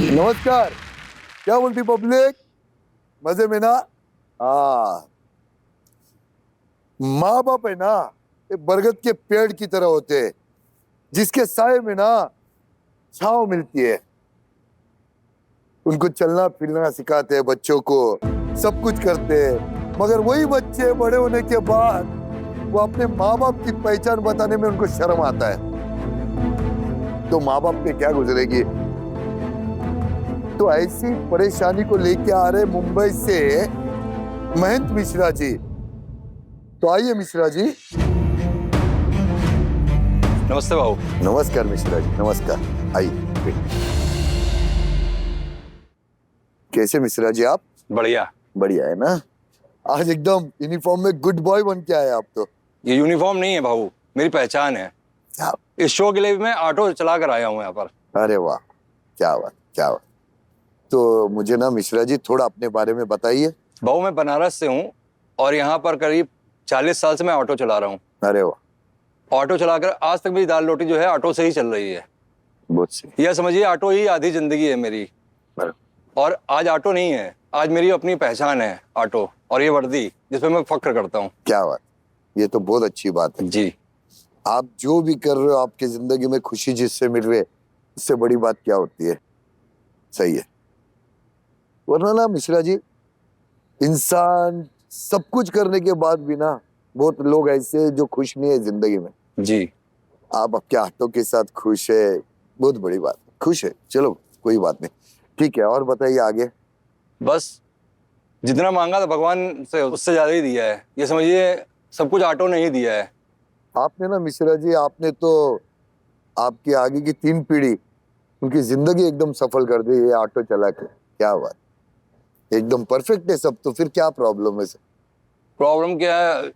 नमस्कार। क्या बोलती पब्लिक, मजे में ना? हाँ, माँ बाप है ना, ये बरगद के पेड़ की तरह होते हैं जिसके साए में ना छांव मिलती है। उनको चलना फिरना सिखाते हैं, बच्चों को सब कुछ करते हैं, मगर वही बच्चे बड़े होने के बाद वो अपने माँ बाप की पहचान बताने में उनको शर्म आता है। तो माँ बाप पे क्या गुजरेगी? तो ऐसी परेशानी को लेके आ रहे मुंबई से मयंक मिश्रा जी। तो आइए मिश्रा जी। नमस्ते भाऊ। नमस्कार मिश्रा जी, नमस्कार। आइए। कैसे मिश्रा जी आप? बढ़िया। बढ़िया है ना? आज एकदम यूनिफॉर्म में गुड बॉय बन के आए आप तो। ये यूनिफॉर्म नहीं है भाऊ, मेरी पहचान है। क्या? इस शो के लिए मैं ऑटो चला कर आया हूँ यहाँ पर। अरे वाह, क्या बात, क्या बात। तो मुझे ना मिश्रा जी थोड़ा अपने बारे में बताइए। भाऊ मैं बनारस से हूँ और यहाँ पर करीब 40 साल से मैं ऑटो चला रहा हूँ। अरे वाह। ऑटो चलाकर आज तक मेरी दाल रोटी जो है ऑटो से ही चल रही है। बहुत सही। यह समझिए ऑटो ही आधी जिंदगी है मेरी। और आज ऑटो नहीं है, आज मेरी अपनी पहचान है ऑटो, और ये वर्दी जिसपे मैं फख्र करता हूँ। क्या बात, ये तो बहुत अच्छी बात है जी। आप जो भी कर रहे हो, आपकी जिंदगी में खुशी जिससे मिल रही है, इससे बड़ी बात क्या होती है? सही है। वरना ना मिश्रा जी, इंसान सब कुछ करने के बाद भी ना, बहुत लोग ऐसे जो खुश नहीं है जिंदगी में। जी। आप आपके ऑटो के साथ खुश है, बहुत बड़ी बात। खुश है, चलो कोई बात नहीं, ठीक है। और बताइए आगे। बस जितना मांगा था भगवान से उससे ज्यादा ही दिया है। ये समझिए सब कुछ ऑटो ने ही दिया है। आपने ना मिश्रा जी, आपने तो आपकी आगे की 3 पीढ़ी, उनकी जिंदगी एकदम सफल कर दी ये ऑटो चला के। क्या बात, एकदम परफेक्ट है सब। तो फिर क्या प्रॉब्लम है सर? प्रॉब्लम क्या है,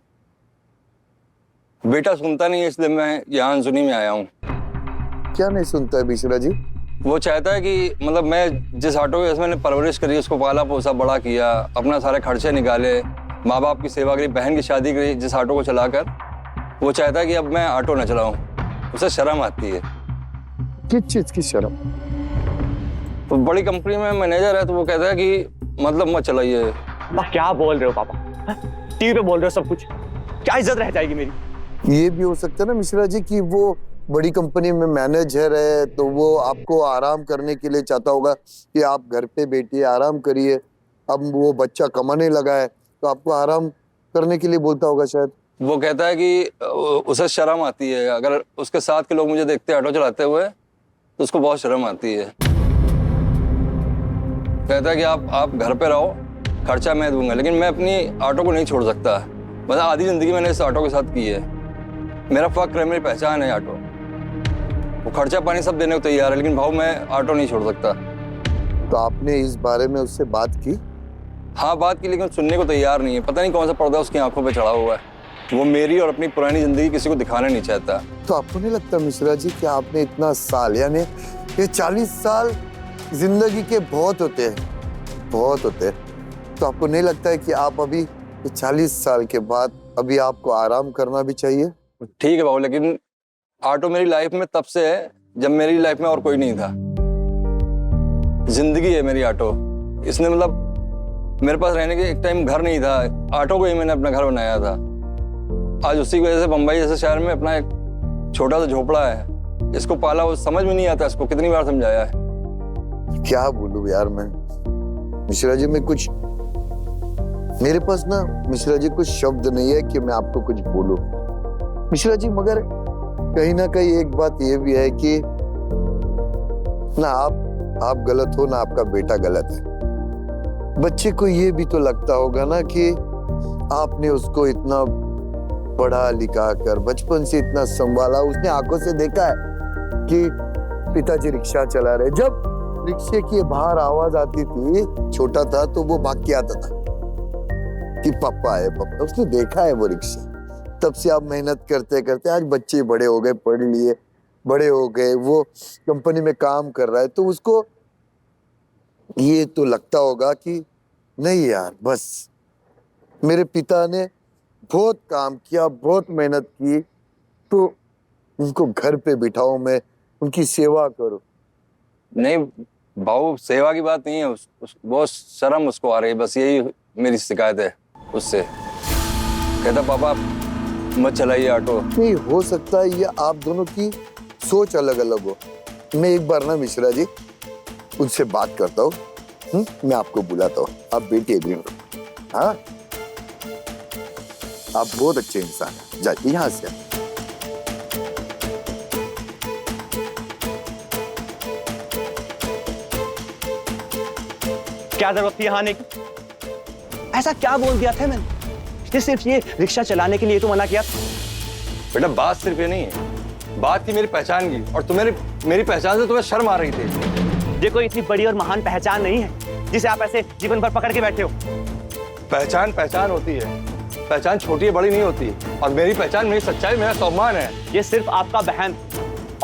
बेटा सुनता नहीं है, इसलिए मैं यहाँ अनसुनी में आया हूँ। क्या नहीं सुनता है मिश्रा जी? वो चाहता है कि मतलब मैं जिस ऑटो की मैंने परवरिश करी, उसको पाला पोसा बड़ा किया, अपना सारे खर्चे निकाले, माँ बाप की सेवा करी, बहन की शादी करी जिस ऑटो को चलाकर, वो चाहता है कि अब मैं ऑटो न चलाऊं। उसे शर्म आती है। किस चीज की शर्म? तो बड़ी कंपनी में मैनेजर है, तो वो कहता है कि मतलब मत चलाइए। क्या बोल रहे हो पापा? टीवी पे बोल रहे हो सब कुछ, क्या इज्जत रह जाएगी मेरी? ये भी हो सकता है ना मिश्रा जी कि वो बड़ी कंपनी में मैनेजर है, तो वो आपको आराम करने के लिए चाहता होगा कि आप घर पे बैठिए, आराम करिए। अब वो बच्चा कमाने लगा है तो आपको आराम करने के लिए बोलता होगा शायद। वो कहता है कि उसे शर्म आती है, अगर उसके साथ के लोग मुझे देखते हैं ऑटो चलाते हुए तो उसको बहुत शर्म आती है। कहता है कि आप घर पे रहो, खर्चा मैं दूंगा, लेकिन मैं अपनी ऑटो को नहीं छोड़ सकता। मतलब आधी जिंदगी मैंने इस ऑटो के साथ की है। मेरा फक्र है, मेरी पहचान है ऑटो। वो खर्चा पानी सब देने को तैयार है, लेकिन भाव मैं ऑटो नहीं छोड़ सकता। तो आपने इस बारे में उससे बात की? हाँ बात की, लेकिन सुनने को तैयार नहीं है। पता नहीं कौन सा पर्दा उसकी आंखों पे चढ़ा हुआ है। वो मेरी और अपनी पुरानी जिंदगी किसी को दिखाना नहीं चाहता। तो आपको नहीं लगता मिश्रा जी कि आपने इतना साल, यानी ये 40 साल जिंदगी के बहुत होते हैं, बहुत होते हैं, तो आपको नहीं लगता है कि आप अभी ये 40 साल के बाद अभी आपको आराम करना भी चाहिए? ठीक है भाऊ, लेकिन ऑटो मेरी लाइफ में तब से है जब मेरी लाइफ में और कोई नहीं था। जिंदगी है मेरी ऑटो। इसने मतलब मेरे पास रहने के एक टाइम घर नहीं था, ऑटो को ही मैंने अपना घर बनाया था। आज उसी की वजह से बंबई जैसे शहर में अपना एक छोटा सा झोपड़ा है। इसको पाला, वो समझ में नहीं आता, इसको कितनी बार समझाया है। क्या बोलूं यार मैं मिश्रा जी, मैं कुछ, मेरे पास ना मिश्रा जी कुछ शब्द नहीं है कि मैं आपको कुछ बोलूं मिश्रा जी। मगर कहीं ना कहीं एक बात ये भी है कि ना आप गलत हो, ना आपका बेटा गलत है। बच्चे को ये भी तो लगता होगा ना कि आपने उसको इतना पढ़ा लिखा कर बचपन से इतना संभाला, उसने आंखों से देखा है कि पिताजी रिक्शा चला रहे। जब रिक्शे की बाहर आवाज आती थी, छोटा था तो वो भाग के आता था कि पापा है, पापा। उसने देखा है वो रिक्शा। तब से आप मेहनत करते करते आज बच्चे बड़े हो गए, पढ़ लिए, बड़े हो गए, वो कंपनी में काम कर रहा है, तो उसको ये तो लगता होगा कि नहीं यार, बस मेरे पिता ने बहुत काम किया, बहुत मेहनत की, तो उनको घर पे बिठाऊं, मैं उनकी सेवा करूं। नहीं भाऊ, सेवा की बात नहीं है, बहुत शर्म उसको आ रही है, बस यही मेरी शिकायत है उससे। कहता पापा मत चलाइए ऑटो। नहीं हो सकता है ये आप दोनों की सोच अलग अलग हो। मैं एक बार ना मिश्रा जी उनसे बात करता हूँ, मैं आपको बुलाता हूँ, आप बेटी एग्री हो। हाँ आप बहुत अच्छे इंसान हैं, जाइए यहाँ से। क्या जरूरत थी यहाँ आने की? ऐसा क्या बोल दिया था मैंने? ये सिर्फ ये रिक्शा चलाने के लिए तो मना किया था। बेटा बात सिर्फ ये नहीं है, बात थी मेरी पहचान की, और तुम्हें मेरी पहचान से तुम्हें शर्म आ रही थी। ये कोई इतनी बड़ी और महान पहचान नहीं है जिसे आप ऐसे जीवन भर पकड़ के बैठे हो। पहचान पहचान होती है, पहचान छोटी है बड़ी नहीं होती, और मेरी पहचान मेरी सच्चाई मेरा स्वाभिमान है। ये सिर्फ आपका बहन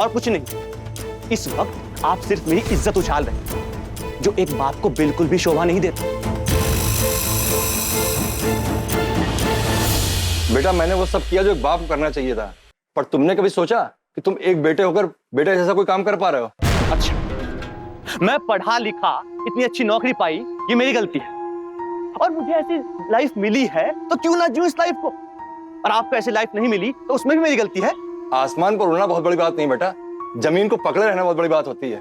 और कुछ नहीं। इस वक्त आप सिर्फ मेरी इज्जत उछाल रहे हैं, जो एक बाप को बिल्कुल भी शोभा नहीं देता। बेटा मैंने वो सब किया जो एक बाप को करना चाहिए था, पर तुमने कभी सोचा कि तुम एक बेटे होकर बेटे जैसा कोई काम कर पा रहे हो? अच्छा, मैं पढ़ा लिखा इतनी अच्छी नौकरी पाई, ये मेरी गलती है, और मुझे ऐसी लाइफ मिली है तो क्यों ना जीऊं इस लाइफ को। और आपको ऐसी लाइफ नहीं मिली तो उसमें भी मेरी गलती है। आसमान पर उड़ना बहुत बड़ी बात नहीं बेटा, जमीन को पकड़े रहना बहुत बड़ी बात होती है।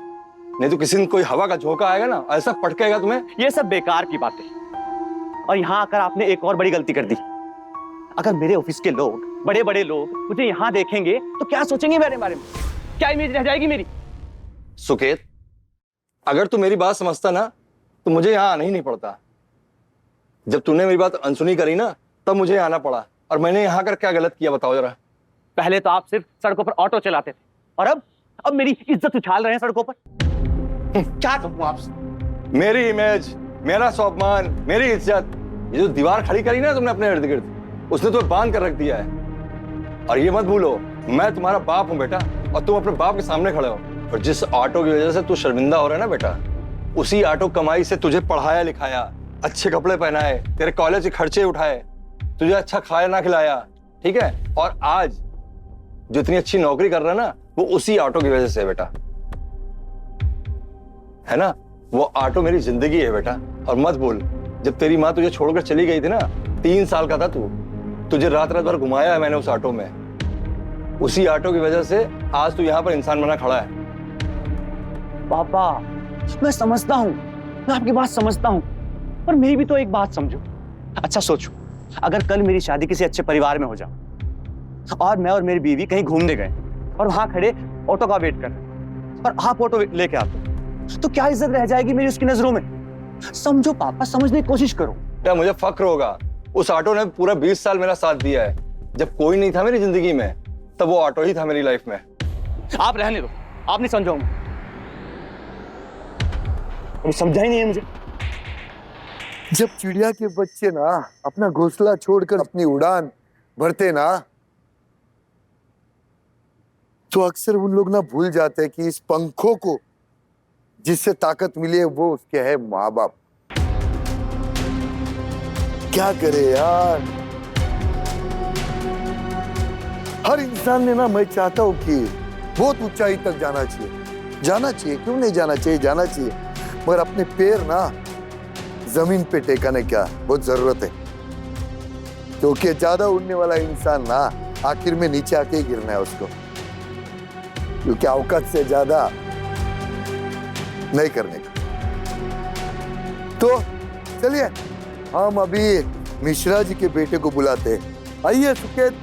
नहीं तो किसी दिन कोई हवा का झोंका आएगा ना, ऐसा पटकेगा तुम्हें। ये सब बेकार की बातें। और यहाँ आकर आपने एक और बड़ी गलती कर दी। अगर मेरे ऑफिस के लोग, बड़े बड़े लोग मुझे यहाँ देखेंगे तो क्या सोचेंगे मेरे बारे में? क्या इमेज रह जाएगी मेरी? सुकेत, अगर तू मेरी बात समझता ना तो मुझे यहाँ आना ही नहीं पड़ता। जब तूने मेरी बात अनसुनी करी ना तब मुझे आना पड़ा, और मैंने यहाँ कर क्या गलत किया बताओ जरा। पहले तो आप सिर्फ सड़कों पर ऑटो चलाते थे, और अब मेरी इज्जत उछाल रहे हैं सड़कों पर। क्या कहूँ आपसे? मेरी इमेज, मेरा स्वाभिमान, मेरी इज्जत, ये जो दीवार खड़ी करी ना तुमने अपने इर्द गिर्द, उसने तुम्हें बांध कर रख दिया है। और ये मत भूलो, मैं तुम्हारा बाप हूं बेटा, और तुम अपने बाप के सामने खड़े हो। और जिस ऑटो की वजह से तू शर्मिंदा हो रहा है ना बेटा, उसी ऑटो कमाई से तुझे पढ़ाया लिखाया, अच्छे कपड़े पहनाए, तेरे कॉलेज के खर्चे उठाए, तुझे अच्छा खाया ना खिलाया, ठीक है? और आज जो इतनी अच्छी नौकरी कर रहा है ना, वो उसी ऑटो की वजह से है बेटा, है ना? वो ऑटो मेरी जिंदगी है बेटा। और मत भूल, जब तेरी माँ तुझे छोड़कर चली गई थी ना, 3 साल का था तू, तुझे रात रात भर घुमाया है मैंने उस ऑटो में। उसी ऑटो की वजह से आज तू यहाँ पर इंसान बना खड़ा है। पापा, मैं समझता हूँ, मैं आपकी बात समझता हूँ, पर मेरी भी तो एक बात समझो। अच्छा सोचो, अगर कल मेरी शादी किसी अच्छे परिवार में हो जाए और मैं और मेरी बीवी कहीं घूमने गए और वहां खड़े ऑटो का वेट कर रहे और आप ऑटो लेके आते, तो क्या इज्जत रह जाएगी मेरी उसकी नजरों में? समझो पापा, समझने की कोशिश करो। क्या मुझे फक्र होगा? उस ऑटो ने पूरा 20 साल मेरा साथ दिया है। जब कोई नहीं था मेरी जिंदगी में, तब वो ऑटो ही था मेरी लाइफ में। आप रहने दो, आप नहीं समझाऊंगा। अभी समझा ही नहीं है मुझे। जब चिड़िया के बच्चे ना अपना घोंसला छोड़कर अपनी उड़ान भरते ना, तो अक्सर उन लोग ना भूल जाते हैं कि इस पंखों को जिससे ताकत मिली है वो उसके है माँ बाप। क्या करे यार, हर इंसान ने ना, मैं चाहता हूं कि बहुत ऊंचाई तक जाना चाहिए, जाना चाहिए, क्यों नहीं जाना चाहिए, जाना चाहिए, मगर अपने पैर ना जमीन पे टेकाने क्या बहुत जरूरत है, क्योंकि ज्यादा उड़ने वाला इंसान ना आखिर में नीचे आके ही गिरना है उसको, क्योंकि औकात से ज्यादा नहीं करने का। तो चलिए हम अभी मिश्रा जी के बेटे को बुलाते हैं। आइए सुकेत।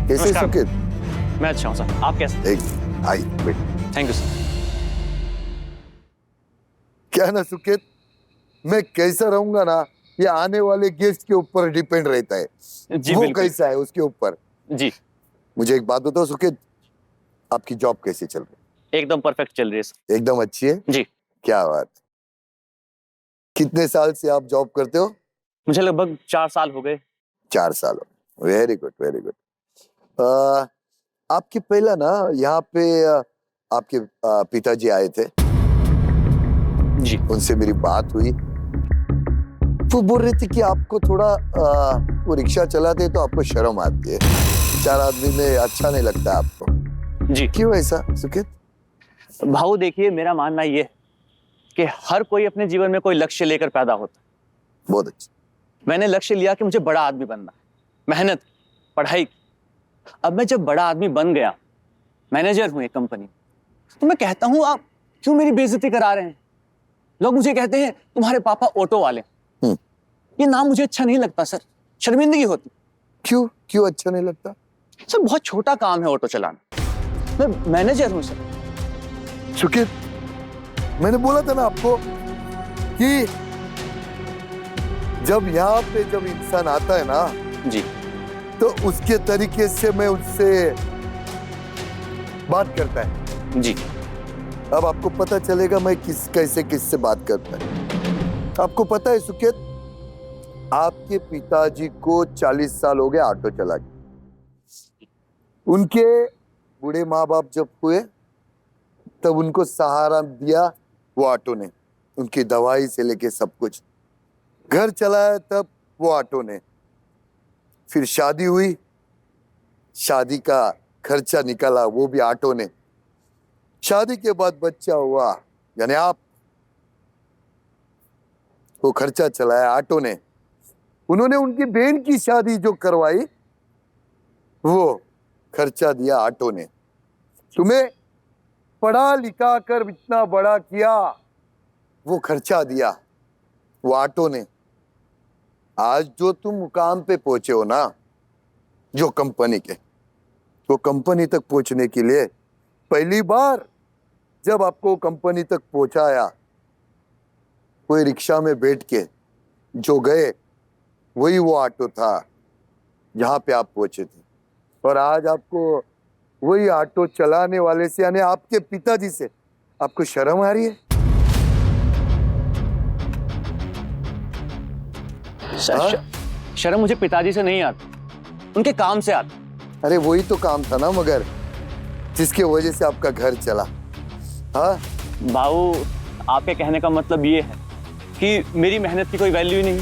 कैसे सुकेत? मैं अच्छा हूँ सर, आप कैसे? एक आई बेटे। Thank you sir. क्या ना सुकेत, मैं कैसा रहूंगा ना, ये आने वाले गेस्ट के ऊपर डिपेंड रहता है, जी वो बिल्कुल। कैसा है उसके ऊपर। जी मुझे एक बात बताओ सुकेत, आपकी जॉब कैसी चल रही है? एकदम परफेक्ट चल रही है सर। एकदम अच्छी है? जी। क्या बात। कितने साल से आप जॉब करते हो? मुझे लगभग 4 साल हो गए। 4 साल हो। Very good, very good. आपके पहला ना यहाँ पे आपके पिताजी आए थे, जी। उनसे मेरी बात हुई, वो बोल रही थी कि आपको थोड़ा वो रिक्शा चलाते तो आपको शर्म आती है, चार आदमी में अच्छा नहीं लगता आपको। जी क्यों ऐसा सुकेत? भाऊ देखिए, मेरा मानना ये है कि हर कोई अपने जीवन में कोई लक्ष्य लेकर पैदा होता है। बहुत अच्छा। मैंने लक्ष्य लिया कि मुझे बड़ा आदमी बनना है, मेहनत की, पढ़ाई की। अब मैं जब बड़ा आदमी बन गया, मैनेजर हूं एक कंपनी, तो मैं कहता हूं आप क्यों मेरी बेइज्जती करा रहे हैं? लोग मुझे कहते हैं तुम्हारे पापा ऑटो वाले। ये नाम मुझे अच्छा नहीं लगता सर, शर्मिंदगी होती। क्यों क्यों अच्छा नहीं लगता? सर बहुत छोटा काम है ऑटो चलाना, मैं मैनेजर हूं सर। सुकेत, मैंने बोला था ना आपको कि जब यहाँ पे जब इंसान आता है ना जी, तो उसके तरीके से मैं उससे बात करता है। जी अब आपको पता चलेगा मैं कैसे किससे बात करता है। आपको पता है सुकेत, आपके पिताजी को 40 साल हो गए ऑटो चला के। उनके बूढ़े माँ बाप जब हुए तब उनको सहारा दिया वो ऑटो ने, उनकी दवाई से लेके सब कुछ। घर चलाया तब वो ऑटो ने। फिर शादी हुई, शादी का खर्चा निकाला वो भी ऑटो ने। शादी के बाद बच्चा हुआ, यानी आप, वो खर्चा चलाया ऑटो ने। उन्होंने उनकी बहन की शादी जो करवाई वो खर्चा दिया ऑटो ने। तुम्हें पढ़ा लिखा कर इतना बड़ा किया, वो खर्चा दिया वो ऑटो ने। आज जो तुम मुकाम पे पहुंचे हो ना, जो कंपनी के, वो कंपनी तक पहुंचने के लिए पहली बार जब आपको कंपनी तक पहुंचाया, कोई रिक्शा में बैठ के जो गए वही वो ऑटो था जहां पे आप पहुंचे थे। और आज आपको वही ऑटो चलाने वाले से, यानी आपके पिताजी से, आपको शर्म आ रही है? शर्म मुझे पिताजी से नहीं आती, उनके काम से आती। अरे वही तो काम था ना मगर, जिसके वजह से आपका घर चला। हाँ बाबू, आपके कहने का मतलब ये है कि मेरी मेहनत की कोई वैल्यू ही नहीं?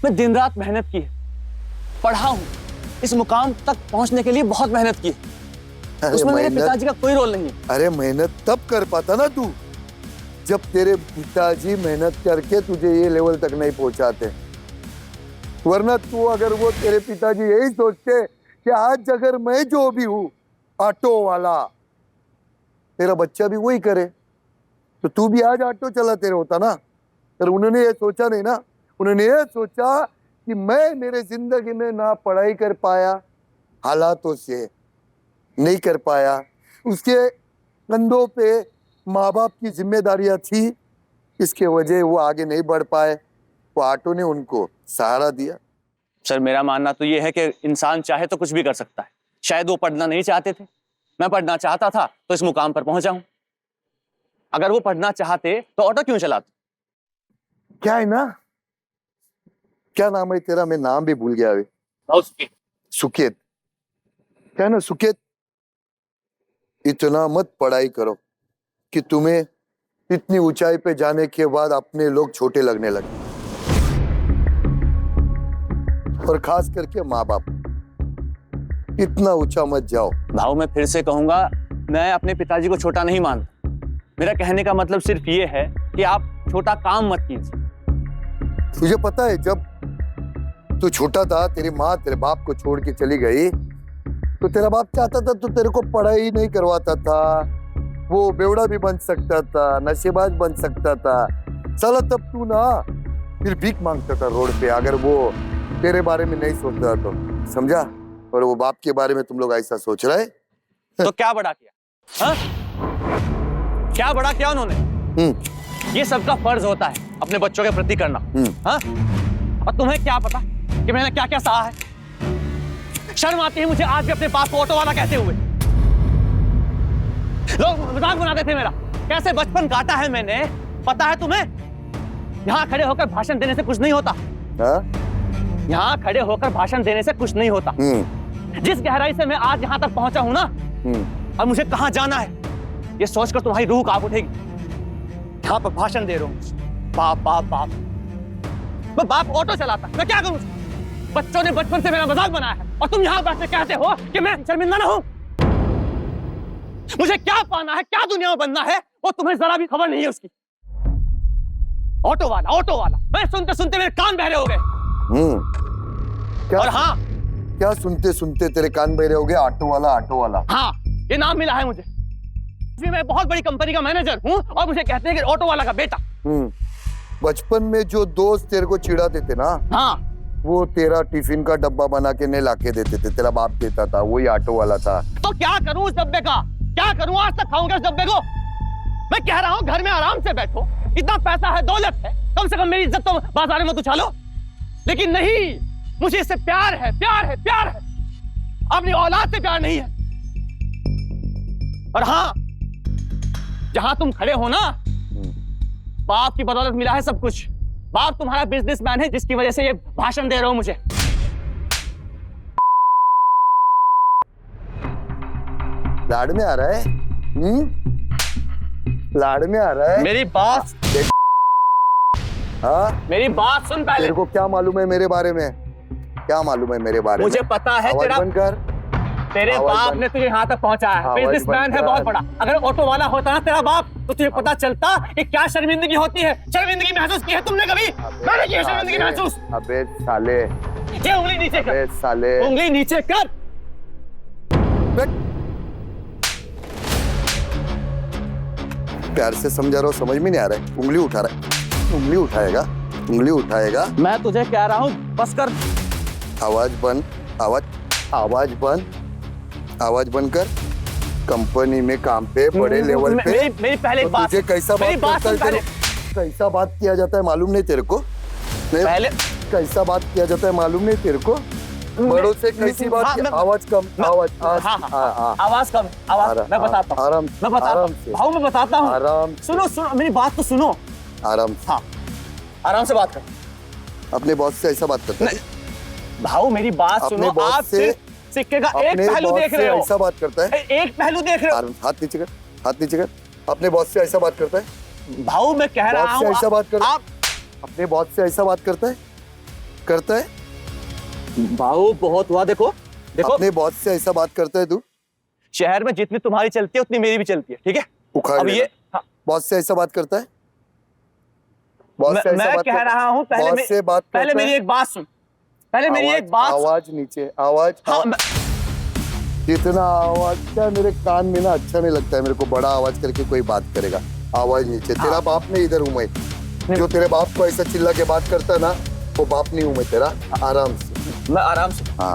मैं दिन रात मेहनत की है, पढ़ा हूं, इस मुकाम तक पहुंचने के लिए बहुत मेहनत की है। उसमें मेरे पिताजी का कोई रोल नहीं है। अरे मेहनत तब कर पाता ना तू, जब तेरे पिताजी मेहनत करके तुझे ये लेवल तक नहीं पहुंचाते। वरना तू, अगर वो तेरे पिताजी यही सोचते कि आज अगर मैं जो भी हूं ऑटो वाला, तेरा बच्चा भी वही करे, तो तू भी आज ऑटो चलाते होता ना। पर उन्होंने ये सोचा नहीं ना, उन्होंने ये सोचा कि मैं मेरे जिंदगी में ना पढ़ाई कर पाया, हालातों से नहीं कर पाया, उसके कंधों पे माँ बाप की जिम्मेदारियां थी, इसके वजह वो आगे नहीं बढ़ पाए। वो ऑटो ने उनको सहारा दिया। सर मेरा मानना तो ये है कि इंसान चाहे तो कुछ भी कर सकता है। शायद वो पढ़ना नहीं चाहते थे, मैं पढ़ना चाहता था तो इस मुकाम पर पहुंचा हूं। अगर वो पढ़ना चाहते तो ऑटो क्यों चलाते? क्या है ना, क्या नाम है तेरा? मैं नाम भी भूल गया अभी। सुकेत। क्या है ना सुकेत, इतना मत पढ़ाई करो कि तुम्हें इतनी ऊंचाई पे जाने के बाद अपने लोग छोटे लगने लगे, और खास करके माँ बाप। इतना ऊंचा मत जाओ। भाऊ मैं फिर से कहूंगा, मैं अपने पिताजी को छोटा नहीं मानता। मेरा कहने का मतलब सिर्फ ये है कि आप छोटा काम मत कीजिए। तुझे पता है, जब तू छोटा था, तेरी माँ तेरे बाप को छोड़ के चली गई, तो तेरा बाप चाहता था तो तेरे को पढ़ाई नहीं करवाता था। वो बेवड़ा भी बन सकता था, नशेबाज बन सकता था। साला तब तू ना फिर भीख मांगता था रोड पे, अगर वो तेरे बारे में नहीं सोचता तो, समझा? और वो बाप के बारे में तुम लोग ऐसा सोच रहे। तो क्या बड़ा किया? हाँ? क्या बड़ा किया उन्होंने? ये सबका फर्ज होता है अपने बच्चों के प्रति करना। हाँ? और तुम्हें क्या पता कि मैंने क्या क्या सहा है? शर्म आती है मुझे आज भी अपने बाप को ऑटो वाला कहते हुए। लोग मजाक बनाते थे मेरा, कैसे बचपन काटा है मैंने, पता है तुम्हें? यहाँ खड़े होकर भाषण देने से कुछ नहीं होता। यहाँ खड़े होकर भाषण देने से कुछ नहीं होता। जिस गहराई से मैं आज यहाँ तक पहुंचा हूं ना, और मुझे कहाँ जाना है, ये सोचकर तुम्हारी रूह कांप उठेगी। यहाँ पर भाषण दे रहा हूँ, बाप बाप बाप। मैं बाप ऑटो चलाता, मैं क्या करूं? बच्चों ने बचपन से मेरा मजाक बनाया है और तुम यहाँ बैठ के कहते हो कि मैं शर्मिंदा ना हूं। मुझे क्या पाना है, क्या दुनिया में बनना है, वो तुम्हें जरा भी खबर नहीं है उसकी। ऑटो वाला, मैं सुनते सुनते मेरे कान बहरे हो गए। क्या? और हाँ, क्या सुनते सुनते तेरे कान बहरे हो गए? ऑटो वाला। हाँ, ये नाम मिला है मुझे। मैं बहुत बड़ी कंपनी का मैनेजर हूँ और मुझे कहते हैं कि ऑटो वाला का बेटा। बचपन में जो दोस्त तेरे को चिढ़ाते थे ना, हाँ, वो तेरा टिफिन का डब्बा बना के नहीं लाके देते थे, तेरा बाप देता था, वही ऑटो वाला था। तो क्या करूं उस डब्बे का? क्या करूं? आज तक खाऊंगा उस डब्बे को? मैं कह रहा हूं घर में आराम से बैठो, इतना पैसा है, दौलत है, कम से कम मेरी इज्जत तो बाजार में मत उछालो। लेकिन नहीं, मुझे इससे प्यार है। अपनी औलाद से प्यार नहीं है। और हाँ, जहां तुम खड़े हो ना, बाप की बदौलत मिला है सब कुछ। बाप तुम्हारा बिजनेसमैन है, जिसकी वजह से ये भाषण दे रहे हो मुझे। लाड़ में आ रहा है? लाड़ में आ रहा है? मेरी बात हाँ? मेरी बात सुन पहले। तेरे को क्या मालूम है मेरे बारे में? क्या मालूम है मेरे बारे में? मुझे पता है आवाज तेरा बंद कर। तेरे आवाज बाप बंद। ने तुझे यहाँ तक पहुंचाया है। आवाज बिजनेसमैन बंद है कर। बहुत बड़ा। अगर ऑटो वाला होता ना तेरा बाप, तो तुझे पता चलता कि क्या शर्मिंदगी होती है। शर्मिंदगी महसूस की है तुमने कभी? मैंने की है शर्मिंदगी महसूस। अबे साले, ये उंगली नीचे कर, अबे साले। उंगली नीचे कर। प्यार से समझा रहा हूँ, समझ में नहीं आ रहा है। उंगली उठा रहा है, उंगली उठाएगा। मैं तुझे कह रहा हूँ बस कर। आवाज बंद, आवाज बंद कर। कंपनी में काम पे, बड़े लेवल पे। मेरी पहले तो बात, तुझे कैसा मेरी बात बात करता सुन है पहले। कैसा बात किया जाता है मालूम नहीं तेरे को? पहले कैसा बात किया जाता है मालूम नहीं तेरे को? बड़ों से कैसी बात हाँ, की? मैं- आवाज कम, आवाज आवाज कम, आवाज मैं बताता हूँ। आराम मैं बताता आराम हूँ से, भाऊ, मैं बताता हूँ। आराम सुनो, मेरी बात तो सुनो। आराम से। हाँ, आराम से बात कर। अपने बॉस से ऐसा बात करता है? भाऊ मेरी बात अपने सुनो। बॉस आप से- सिक्के का एक अपने पहलू बॉस देख से रहे हो। ऐसा बात करता है? एक पहलू देख रहे हो। हाथ नीचे कर, हाथ नीचे कर। अपने बॉस से ऐसा बात करता है? भाऊ मैं कह रहा बॉस से हूँ ऐसा बात करता है? आप अपने बॉस से ऐसा बात करता है? करता है? भाऊ बहुत हुआ। देखो अपने बॉस से ऐसा बात करता है तू? शहर में जितनी तुम्हारी चलती है उतनी मेरी भी चलती है, ठीक है? उखाड़ अब लेना। ये हाँ, बॉस से ऐसा बात करता है? बॉस से ऐसा मैं बात कह करता है? रहा हूँ बॉस से बात पहले करता मेरी है? एक बात सुन। पहले मेरी एक बात सुन। आवाज नीचे, आवाज। हाँ, जितना आवाज क्या मेरे कान में ना अच्छा नहीं लगता है मेरे को। बड़ा आवाज करके कोई बात करेगा, आवाज नीचे। तेरा बाप नहीं, इधर हूं मैं। जो तेरे बाप को ऐसा चिल्ला के बात करता है ना, वो बाप नहीं हूं मैं तेरा। आराम से, मैं आराम से। हाँ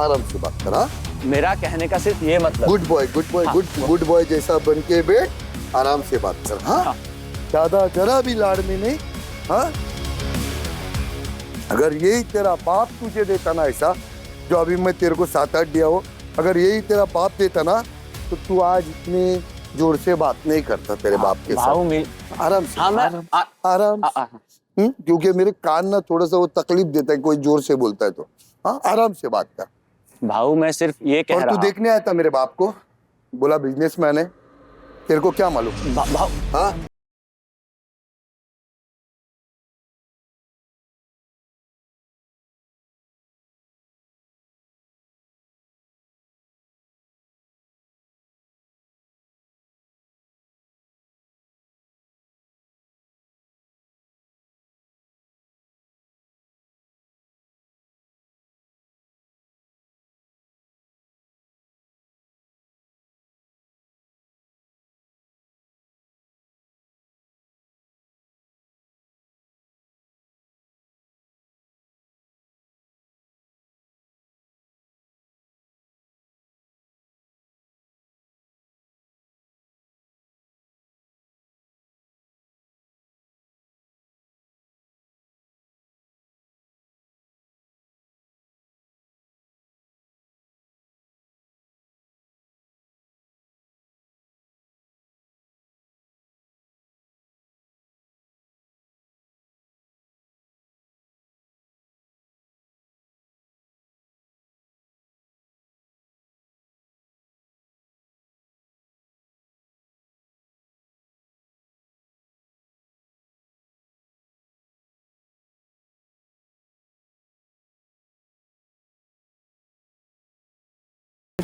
आराम से बात कर। हाँ, मेरा कहने का सिर्फ ये मतलब। गुड बॉय गुड बॉय जैसा बन के बैठ, आराम से बात कर। हाँ, ज्यादा जरा भी लाड़ में नहीं। हाँ, अगर यही तेरा बाप तुझे देता ना ऐसा, जो अभी मैं तेरे को 7-8 दिया हो, अगर यही तेरा बाप देता ना, तो तू आज इतने जोर से बात नहीं करता तेरे बाप के साथ। आराम से, आराम से। क्योंकि मेरे कान ना थोड़ा सा वो तकलीफ देता है कोई जोर से बोलता है तो। हाँ, आराम से बात कर। भाऊ मैं सिर्फ ये कह और रहा तू देखने आया था मेरे बाप को, बोला बिजनेसमैन है, तेरे को क्या मालूम? भाऊ हाँ,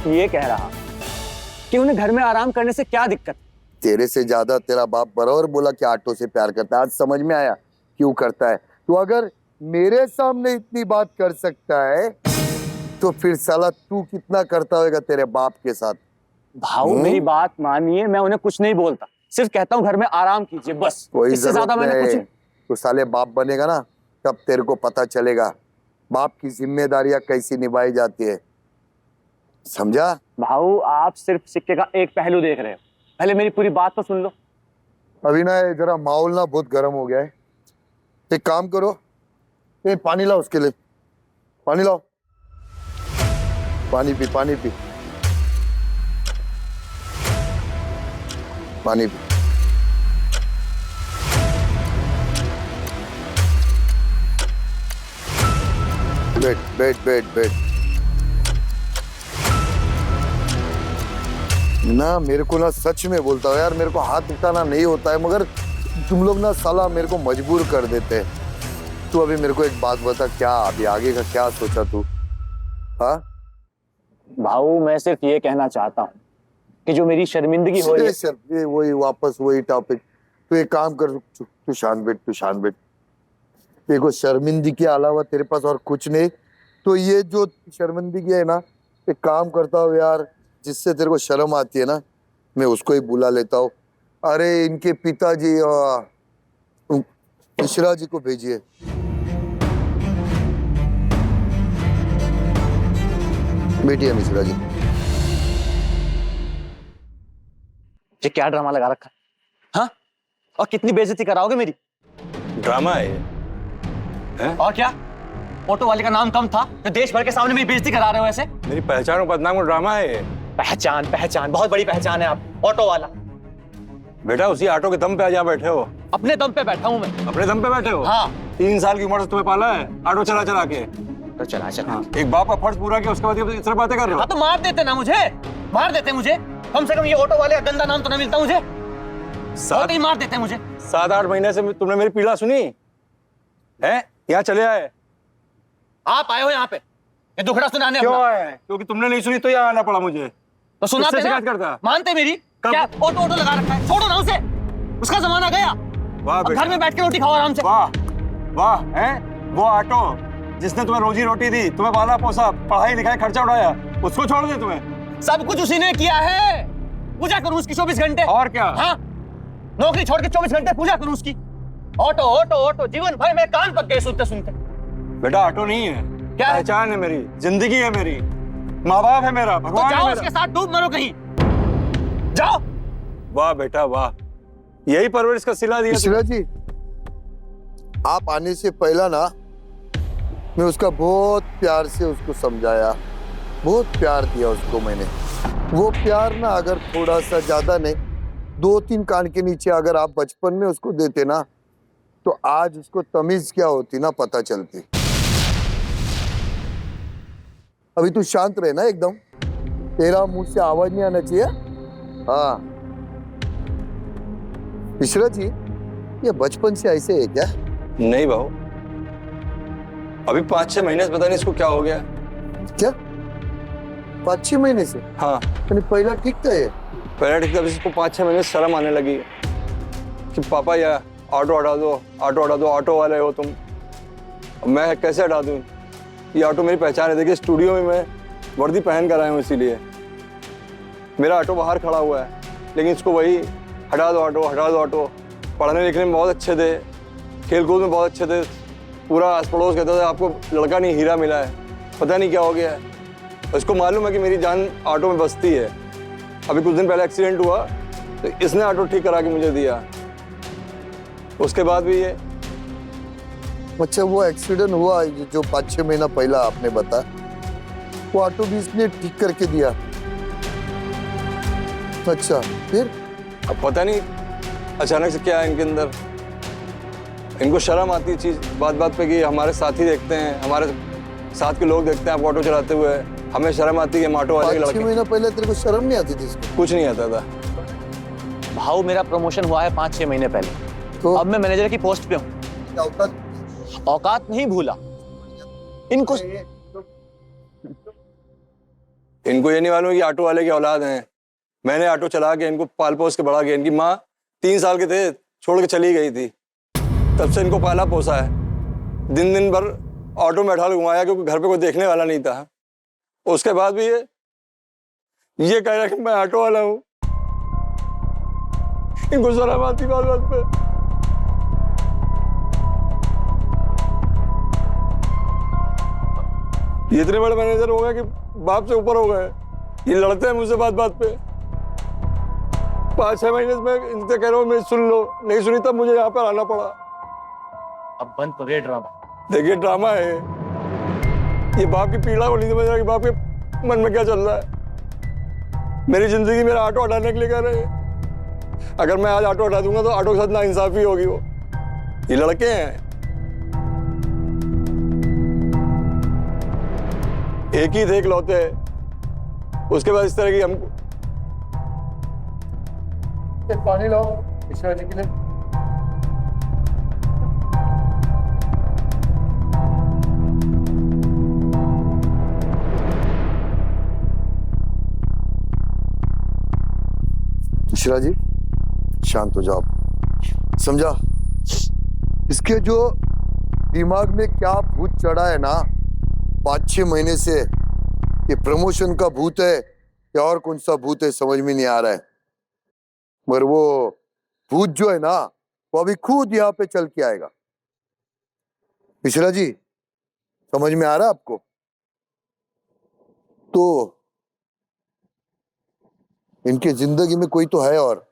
सिर्फ ये कह रहा कि उन्हें घर में आराम करने से क्या दिक्कत। तेरे से ज्यादा तेरा बाप बराबर बोला कि ऑटो से प्यार करता है, आज समझ में आया क्यों करता है। तो अगर मेरे सामने इतनी बात कर सकता है तो फिर साला तू कितना करता होगा तेरे बाप के साथ। भाऊ मेरी बात मानिए, मैं उन्हें कुछ नहीं बोलता, सिर्फ कहता हूँ घर में आराम कीजिए बस। कोई इससे ज्यादा मैंने कुछ नहीं। तो साले बाप बनेगा ना तब तेरे को पता चलेगा बाप की जिम्मेदारियां कैसी निभाई जाती है, समझा। भाऊ आप सिर्फ सिक्के का एक पहलू देख रहे हो, पहले मेरी पूरी बात तो सुन लो। अभी ना जरा माहौल ना बहुत गर्म हो गया है, एक काम करो, ये पानी लाओ, उसके लिए पानी लाओ, पानी पी, पानी पी, पानी पी। बैठ बैठ बैठ बैठ। ना मेरे को ना सच में बोलता हूँ यार, मेरे को हाथ उठाना नहीं होता है, मगर तुम लोग ना साला मेरे को मजबूर कर देते हैं। तू अभी मेरे को एक बात बता, क्या अभी आगे का क्या सोचा तू? हाँ भाऊ मैं सिर्फ ये कहना चाहता हूँ कि जो मेरी शर्मिंदगी हो रही है। सर ये वही वापस वही टॉपिक। तू एक काम कर, तू शांत बैठ, तू शांत बैठ। देखो शर्मिंदगी के अलावा तेरे पास और कुछ नहीं, तो ये जो शर्मिंदगी है ना, एक काम करता हूँ यार, जिससे तेरे को शर्म आती है ना, मैं उसको ही बुला लेता हूँ। अरे इनके पिताजी मिश्रा जी को भेजिए। बैठिए मिश्रा जी। ये क्या ड्रामा लगा रखा है? हाँ, और कितनी बेइज्जती कराओगे मेरी? ड्रामा है ये? और क्या, ऑटो वाले का नाम कम था तो देश भर के सामने मेरी बेइज्जती करा रहे हो ऐसे? मेरी पहचान और बदनाम का ड्रामा है ये। पहचान पहचान बहुत बड़ी पहचान है आप, ऑटो वाला। बेटा उसी ऑटो के दम पे आज यहाँ बैठे हो। अपने दम पे बैठा हूँ मैं। अपने दम पे बैठे हो? हाँ। 3 साल की उम्र से तुम्हें पाला है ऑटो चला चला के। तो चला चला। हाँ। एक बाप का फर्ज पूरा किया, उसके बाद ये सिर्फ बातें कर रहे हो। हाँ तो मार देते ना मुझे, मार देते मुझे, कम से कम ये ऑटो वाले का गंदा नाम तो ना मिलता मुझे। साथ ही मार देते मुझे। 7-8 महीने से तुमने मेरी पीड़ा सुनी है, यहाँ चले आए। आप आए हो यहाँ पे ये दुखड़ा सुनाने? क्यों आए? क्योंकि तुमने नहीं सुनी तो यहाँ आना पड़ा मुझे। तो सुनाते ना, करता मानते मेरी? क्या ऑटो ऑटो लगा रखा है? छोड़ो ना उसे, उसका जमाना गया। वाह अब घर में बैठ के रोटी खाओ आराम से। वाह वाह है वो ऑटो जिसने तुम्हें रोजी रोटी दी, तुम्हें पाला पोसा, पढ़ाई लिखाई खर्चा उठाया, उसको छोड़ दे तुम्हें? सब कुछ उसी ने किया है। पूजा करूं उसकी 24 घंटे। और क्या? हाँ, नौकरी छोड़ के 24 घंटे पूजा करूं उसकी। ऑटो ऑटो ऑटो, जीवन भर मेरे कान पक गए सुनते सुनते। बेटा ऑटो नहीं है, क्या है? पहचान है मेरी, जिंदगी है मेरी, माँ बाप है मेरा, तो भगवान जाओ है उसके मेरा। साथ डूब मरो कहीं, जाओ। वाह बेटा वाह, यही परवरिश का सिला दिया मिश्रा जी, आप आने से पहला ना मैं उसका बहुत प्यार से उसको समझाया, बहुत प्यार दिया उसको मैंने। वो प्यार ना अगर थोड़ा सा ज्यादा नहीं, 2-3 कान के नीचे अगर आप बचपन में उसको देते ना, तो आज उसको तमीज क्या होती ना पता चलती। अभी तू शांत रहे ना एकदम, तेरा मुंह से आवाज नहीं आना चाहिए। हाँ मिश्रा जी, ये बचपन से ऐसे है क्या? नहीं भाऊ, अभी 5-6 महीने से पता नहीं इसको क्या हो गया। क्या 5-6 महीने से? हाँ पहला ठीक था ये? पहले ठीक था, अभी इसको 5-6 महीने से शर्म आने लगी कि पापा या ऑटो हटा दो, ऑटो हटा दो, ऑटो वाले हो तुम। मैं कैसे हटा दूँ? ये ऑटो मेरी पहचान है। देखिए स्टूडियो में मैं वर्दी पहन कर आया हूँ, इसीलिए मेरा ऑटो बाहर खड़ा हुआ है, लेकिन इसको वही हटा दो ऑटो, हटा दो ऑटो। पढ़ने लिखने में बहुत अच्छे थे, खेल कूद में बहुत अच्छे थे, पूरा आस पड़ोस कहता था आपको लड़का नहीं हीरा मिला है, पता नहीं क्या हो गया है। इसको मालूम है कि मेरी जान ऑटो में बसती है। अभी कुछ दिन पहले एक्सीडेंट हुआ तो इसने ऑटो ठीक करा के मुझे दिया, उसके बाद भी ये। अच्छा, वो एक्सीडेंट हुआ जो 5-6 महीना पहला आपने बताया, वो ऑटो भी इसने ठीक करके दिया? अच्छा, फिर? अब पता नहीं अचानक से क्या है इनके अंदर, इनको शर्म आती है चीज बात बात पे कि हमारे साथी देखते हैं, हमारे साथ के लोग देखते हैं आप ऑटो चलाते हुए, हमें शर्म आती है कि हम ऑटो वाले के 5-6 लड़के। महीना पहले तेरे को शर्म नहीं आती थी इसको? कुछ नहीं आता था भाऊ, मेरा प्रमोशन हुआ है 5-6 महीने पहले, तो अब मैं मैनेजर की पोस्ट पे हूँ। औकात नहीं भूला इनको। इनको ये नहीं मालूम कि ऑटो वाले की औलाद हैं। मैंने ऑटो चला के इनको पाल पोस के बड़ा किया। इनकी माँ 3 साल के थे, छोड़ के चली गई थी। तब से इनको पाला पोसा है। दिन दिन भर ऑटो में बैठा घुमाया, क्योंकि घर पे कोई देखने वाला नहीं था। उसके बाद भी ये कह रहा है कि मैं ऑटो वाला हूँ। इनको शर्म आती बात बात पे। ये इतने बड़े मैनेजर हो गए कि बाप से ऊपर हो गए। ये लड़ते हैं मुझसे बात बात पे। 5-6 महीने से मैं इनसे कह रहा हूँ मैं सुन लो, नहीं सुनी तब मुझे यहाँ पर आना पड़ा। अब बंद करिए ड्रामा। देखिए ड्रामा है ये बाप की पीड़ा को नहीं समझ रहा कि बाप के मन में क्या चल रहा है। मेरी जिंदगी मेरा ऑटो हटाने के लिए कह रहे हैं। अगर मैं आज ऑटो हटा दूंगा तो ऑटो के साथ नाइंसाफी होगी। वो ये लड़के हैं, एक ही थे इकलौते। उसके बाद इस तरह की हमको पानी लाओ मिश्रा जी के लिए। मिश्रा जी शांत हो जाओ। समझा? इसके जो दिमाग में क्या भूत चढ़ा है ना 5-6 महीने से, ये प्रमोशन का भूत है या और कौन सा भूत है समझ में नहीं आ रहा है। मगर वो भूत जो है ना वो अभी खुद यहाँ पे चल के आएगा। मिश्रा जी समझ में आ रहा है आपको? तो इनके जिंदगी में कोई तो है और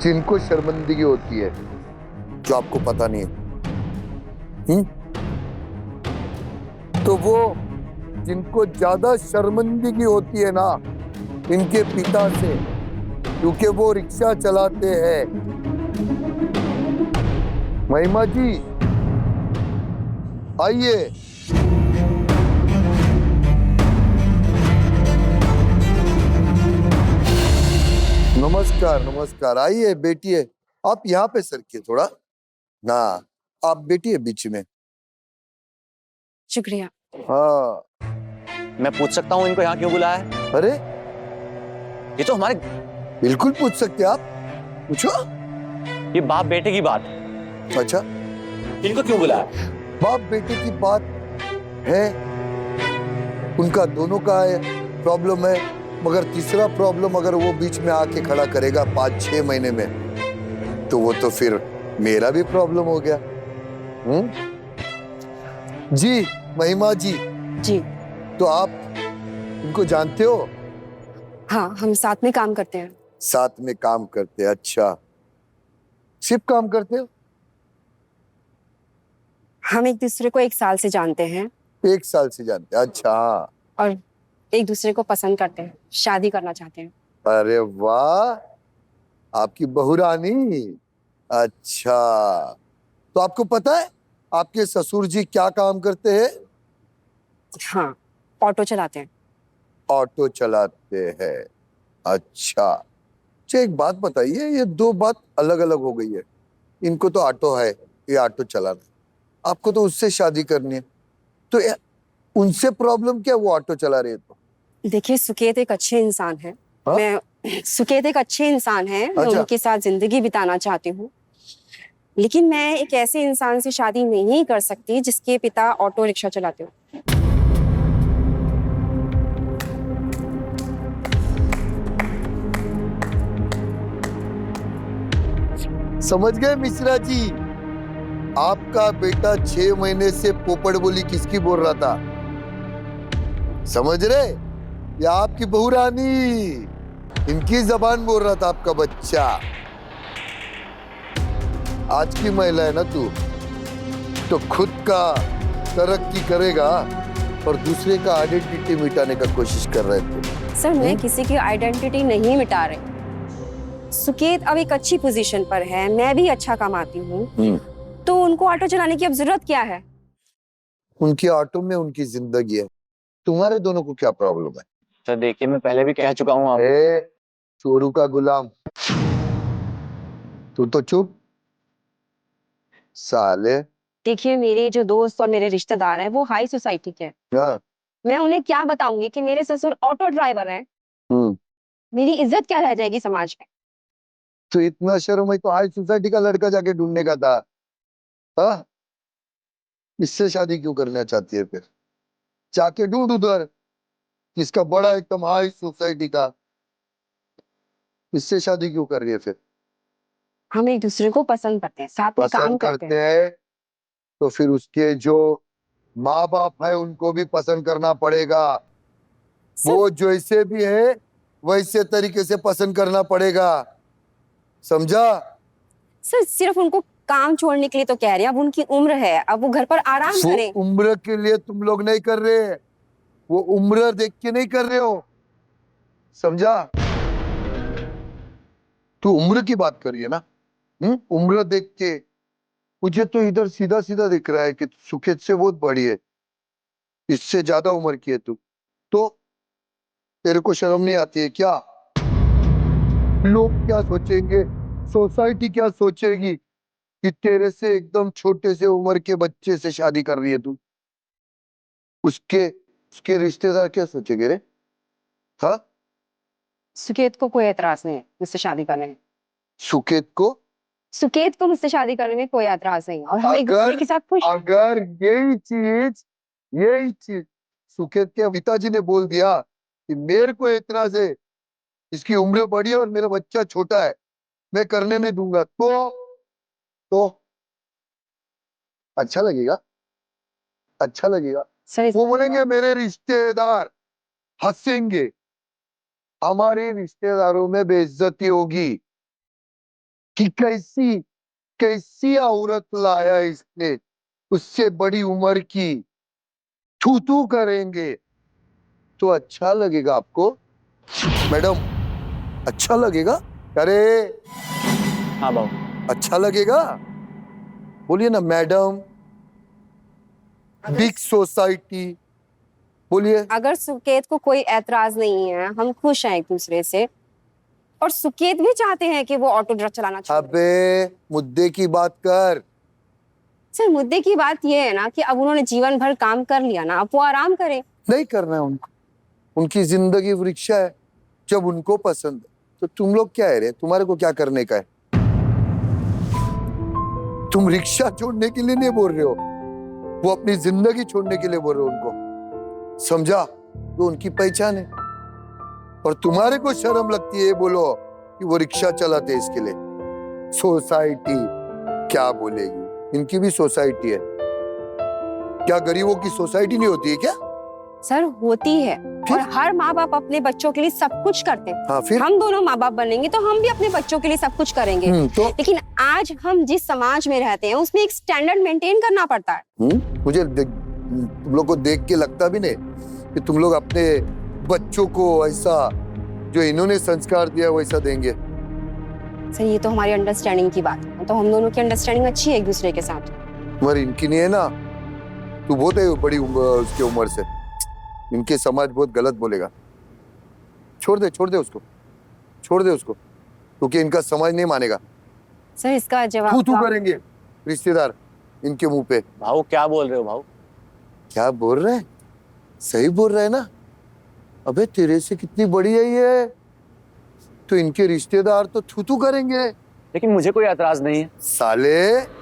जिनको शर्मिंदगी होती है जो आपको पता नहीं है। तो वो जिनको ज्यादा शर्मिंदगी होती है ना इनके पिता से, क्योंकि वो रिक्शा चलाते हैं। महिमा जी आइए। नमस्कार नमस्कार, आइए बैठिए। आप यहाँ पे सरकिए थोड़ा ना, आप बैठिए बीच में। शुक्रिया। हाँ मैं पूछ सकता हूँ इनको यहाँ क्यों बुलाया है? अरे ये तो हमारे बिल्कुल पूछ सकते हैं आप, पूछो। ये बाप बेटे की बात है। अच्छा इनको क्यों बुलाया? बाप बेटे की बात है, उनका दोनों का है प्रॉब्लम है, मगर तीसरा प्रॉब्लम अगर वो बीच में आके खड़ा करेगा 5-6 महीने में तो वो तो फिर मेरा भी प्रॉब्लम हो गया। जी महिमा जी। जी तो आप इनको जानते हो? हाँ, हम साथ में काम करते हैं। साथ में काम करते हैं? अच्छा सिर्फ काम करते हो? हम एक दूसरे को 1 साल से जानते हैं 1 साल से जानते हैं? अच्छा और एक दूसरे को पसंद करते हैं, शादी करना चाहते हैं। अरे वाह आपकी बहू रानी। अच्छा तो आपको पता है आपके ससुर जी क्या काम करते हैं? हाँ, ऑटो चलाते हैं। ऑटो चलाते हैं। अच्छा एक बात बताइए, ये 2 बात अलग अलग हो गई है। इनको तो ऑटो है, ये ऑटो चलाना है, आपको तो उससे शादी करनी है, तो उनसे प्रॉब्लम क्या, वो ऑटो चला रहे तो? देखिए सुकेत एक अच्छे इंसान है। हाँ? सुकेत एक अच्छे इंसान है। मैं अच्छा। उनके साथ जिंदगी बिताना चाहती हूँ, लेकिन मैं एक ऐसे इंसान से शादी नहीं कर सकती जिसके पिता ऑटो रिक्शा चलाते हो। समझ गए मिश्रा जी? आपका बेटा 6 महीने से पोपट बोली किसकी बोल रहा था, समझ रहे? या आपकी बहू रानी इनकी जबान बोल रहा था आपका बच्चा। आज की महिला है ना तू, तो खुद का तरक्की करेगा और दूसरे का आइडेंटिटी मिटाने का कोशिश कर रहे थे। सर मैं किसी की आइडेंटिटी नहीं मिटा रही। सुकेत अब एक अच्छी पोजीशन पर है, मैं भी अच्छा कमाती हूँ, तो उनको ऑटो चलाने की अब जरूरत क्या है? उनकी ऑटो में उनकी जिंदगी है, तुम्हारे दोनों को क्या प्रॉब्लम है? तो देखिए मैं पहले भी कह चुका हूँ आप। चोरू का गुलाम, तू तो चुप साले। देखिए मेरे जो दोस्त और मेरे रिश्तेदार हैं वो हाई सोसाइटी के हैं। हाँ, मैं उन्हें क्या बताऊंगी कि मेरे ससुर ऑटो ड्राइवर हैं? हम्म। मेरी इज्जत क्या रह जाएगी समाज में? तो इतना शर्म है तो हाई सोसाइटी का लड़का जाके ढूंढने का था। हाँ, इससे शादी क्यों करना चाहती है फिर? जाके ढूंढ उधर जिसका बड़ा एकदम हाई सोसाइटी का। इससे शादी क्यों कर रही है फिर? हम एक दूसरे को पसंद करते हैं, साथ में काम पसंद करते करते हैं। हैं तो फिर उसके जो माँ बाप है उनको भी पसंद करना पड़ेगा। सर, वो जैसे भी है वैसे तरीके से पसंद करना पड़ेगा, समझा? सर सिर्फ उनको काम छोड़ने के लिए तो कह रहे हैं, अब उनकी उम्र है, अब वो घर पर आराम वो करें। उम्र के लिए तुम लोग नहीं कर रहे, वो उम्र देख के नहीं कर रहे हो, समझा? तू उम्र की बात कर रही है ना? उम्र देख के मुझे तो इधर सीधा सीधा दिख रहा है कि सुखेत से बहुत बड़ी है, इससे ज्यादा उम्र की है तू। तो तेरे को शर्म नहीं आती है क्या? लोग क्या सोचेंगे, सोसाइटी क्या सोचेगी कि तेरे से एकदम छोटे से उम्र के बच्चे से शादी कर रही है तू? उसके उसके रिश्तेदार क्या सोचेंगे रे? हाँ? सुकेत को कोई एतराज नहीं है मुझसे शादी करने में। सुकेत को? सुकेत को मुझसे शादी करने में कोई एतराज नहीं है, और हम एक दूसरे अगर के साथ खुश। अगर यही चीज सुकेत के पिताजी ने बोल दिया कि मेरे को इतना से इसकी उम्र बड़ी है और मेरा बच्चा छोटा है, मैं करने नहीं दूंगा, तो अच्छा लगेगा? अच्छा लगेगा? सर वो बोलेंगे मेरे रिश्तेदार हंसेंगे, हमारे रिश्तेदारों में बेइज्जती होगी कि कैसी कैसी औरत लाया इसने, उससे बड़ी उम्र की, थू थू करेंगे। तो अच्छा लगेगा आपको मैडम? अच्छा लगेगा? अरे हाँ बाबू। अच्छा लगेगा? बोलिए ना मैडम। अगर बिग सोसाइटी, बोलिए। अगर सुकेत को कोई एतराज नहीं है, हम खुश हैं एक दूसरे से, और सुकेत भी चाहते हैं कि वो ऑटो ट्रक चलाना छोड़ दे। अबे मुद्दे की बात कर। सर मुद्दे की बात ये है ना कि अब उन्होंने जीवन भर काम कर लिया ना, अब वो आराम करें। नहीं करना है उनको, उनकी जिंदगी वृक्षा है, जब उनको पसंद है। तो तुम लोग क्या है रे, तुम्हारे को क्या करने का है? तुम रिक्शा छोड़ने के लिए नहीं बोल रहे हो, वो अपनी जिंदगी छोड़ने के लिए बोल रहे हो उनको, समझा? वो उनकी पहचान है और तुम्हारे को शर्म लगती है ये बोलो कि वो रिक्शा चलाते हैं इसके लिए। सोसाइटी क्या बोलेगी? इनकी भी सोसाइटी है, क्या गरीबों की सोसाइटी नहीं होती है क्या? सर होती है, फिर? और हर माँ बाप अपने बच्चों के लिए सब कुछ करते हैं। हाँ फिर? हम दोनों माँ बाप बनेंगे तो हम भी अपने बच्चों के लिए सब कुछ करेंगे। तो लेकिन आज हम जिस समाज में रहते हैं उसमें एक स्टैंडर्ड मेंटेन करना पड़ता है। मुझे तुम लोग को देख के लगता भी नहीं कि तुम लोग अपने बच्चों को ऐसा जो इन्होंने संस्कार दिया वैसा देंगे। सर ये तो हमारी अंडरस्टैंडिंग की बात है, तो हम दोनों की अंडरस्टैंडिंग अच्छी है एक दूसरे के साथ। तुम्हारी इनकी नहीं है ना, तू बहुत है बड़ी उसकी उम्र से, इनके समाज बहुत गलत बोलेगा। छोड़ दे उसको, छोड़ दे उसको, क्योंकि इनका समाज नहीं मानेगा। सर इसका तू जवाब तू करेंगे रिश्तेदार इनके मुंह पे। भाऊ क्या बोल रहे हो भाऊ? क्या बोल रहे हैं? सही बोल रहे हैं ना? अबे तेरे से कितनी बड़ी है ये, तो इनके रिश्तेदार तो थू थू करेंगे लेकिन मुझे कोई एतराज नहीं है। साले।